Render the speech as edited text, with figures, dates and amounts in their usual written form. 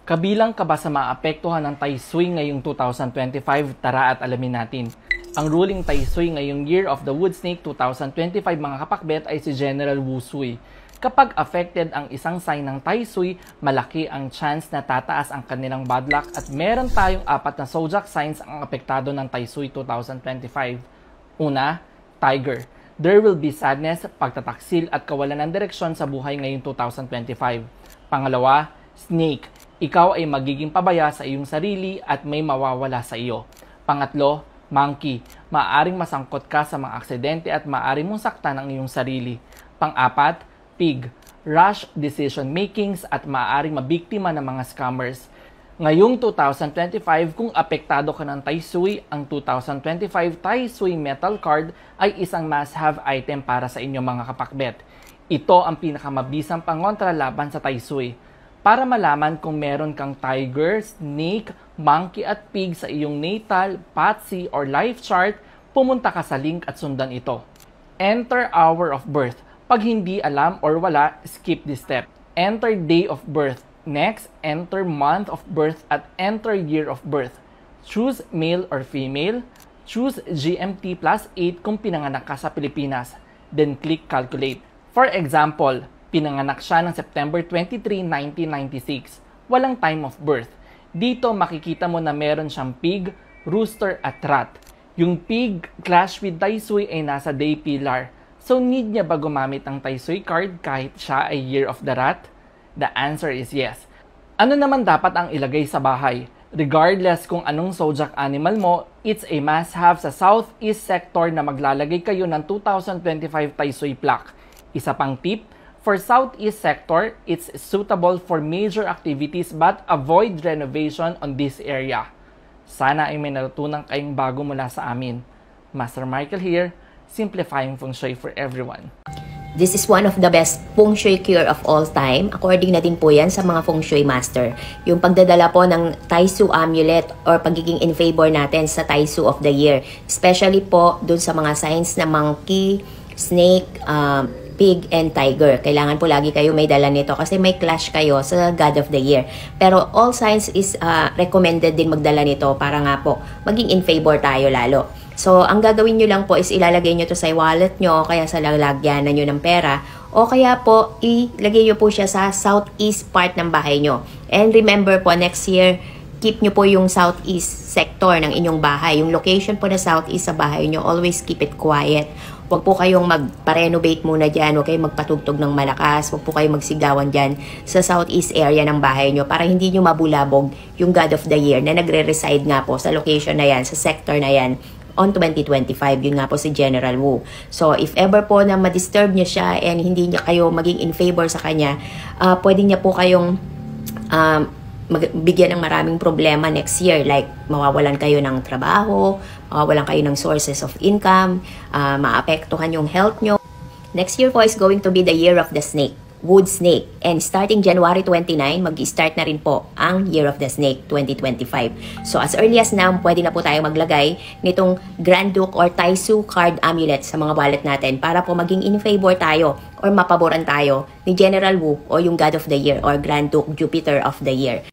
Kabilang ka ba sa maapektuhan ng Tai Sui ngayong 2025? Tara at alamin natin. Ang ruling Tai Sui ngayong Year of the Wood Snake 2025 mga kapakbet ay si General Wu Sui. Kapag affected ang isang sign ng Tai Sui, malaki ang chance na tataas ang kanilang bad luck at meron tayong 4 na zodiac signs ang apektado ng Tai Sui 2025. Una, Tiger. There will be sadness, pagtataksil at kawalan ng direksyon sa buhay ngayong 2025. Pangalawa, Snake. Ikaw ay magiging pabaya sa iyong sarili at may mawawala sa iyo. Pangatlo, Monkey. Maaring masangkot ka sa mga aksidente at maaring mong saktan ang iyong sarili. Pang-apat, Pig. Rush decision makings at maaring mabiktima ng mga scammers. Ngayong 2025, kung apektado ka ng Tai Sui, ang 2025 Tai Sui Metal Card ay isang must-have item para sa inyong mga kapakbet. Ito ang pinakamabisang pangontra laban sa Tai Sui. Para malaman kung meron kang Tiger, Snake, Monkey at Pig sa iyong natal, Patsy or life chart, pumunta ka sa link at sundan ito. Enter hour of birth. Pag hindi alam or wala, skip this step. Enter day of birth. Next, enter month of birth at enter year of birth. Choose male or female. Choose GMT plus 8 kung pinanganak ka sa Pilipinas. Then click calculate. For example, pinanganak siya ng September 23, 1996. Walang time of birth. Dito makikita mo na meron siyang pig, rooster at rat. Yung pig clash with Tai Sui ay nasa day pillar. So need niya ba gumamit ng Tai Sui card kahit siya ay year of the rat? The answer is yes. Ano naman dapat ang ilagay sa bahay? Regardless kung anong zodiac animal mo, it's a must-have sa southeast sector na maglalagay kayo ng 2025 Tai Sui plaque. Isa pang tip, for southeast sector, it's suitable for major activities but avoid renovation on this area. Sana ay may natutunan kayong bago mula sa amin. Master Michael here, simplifying feng shui for everyone. This is one of the best feng shui cure of all time. According na din po yan sa mga feng shui master. Yung pagdadala po ng Tai Sui amulet or pagiging in favor natin sa Tai Sui of the year. Especially po dun sa mga signs na monkey, snake, pig, and tiger. Kailangan po lagi kayo may dala nito kasi may clash kayo sa God of the Year. Pero all signs is recommended din magdala nito para nga po maging in favor tayo lalo. So, ang gagawin nyo lang po is ilalagay nyo to sa wallet nyo, kaya sa lalagyanan nyo ng pera, o kaya po ilagay nyo po siya sa southeast part ng bahay nyo. And remember po, next year, keep nyo po yung southeast sector ng inyong bahay. Yung location po na southeast sa bahay nyo, always keep it quiet. Huwag po kayong magpa-renovate muna dyan, huwag kayong magpatugtog ng malakas, huwag po kayong magsigawan dyan sa southeast area ng bahay nyo para hindi nyo mabulabog yung God of the Year na nagre-reside nga po sa location na yan, sa sector na yan, on 2025, yun nga po si General Wu. So, if ever po na ma-disturb niya siya and hindi niya kayo maging in favor sa kanya, pwede niya po kayong bigyan ng maraming problema next year. Like, mawawalan kayo ng trabaho, mawawalan kayo ng sources of income, maapektuhan yung health nyo. Next year po is going to be the year of the snake. Wood Snake. And starting January 29, mag-start na rin po ang Year of the Snake 2025. So as early as now, pwede na po tayo maglagay nitong Grand Duke or Tai Sui card amulet sa mga wallet natin para po maging in favor tayo or mapaboran tayo ni General Wu o yung God of the Year or Grand Duke Jupiter of the Year.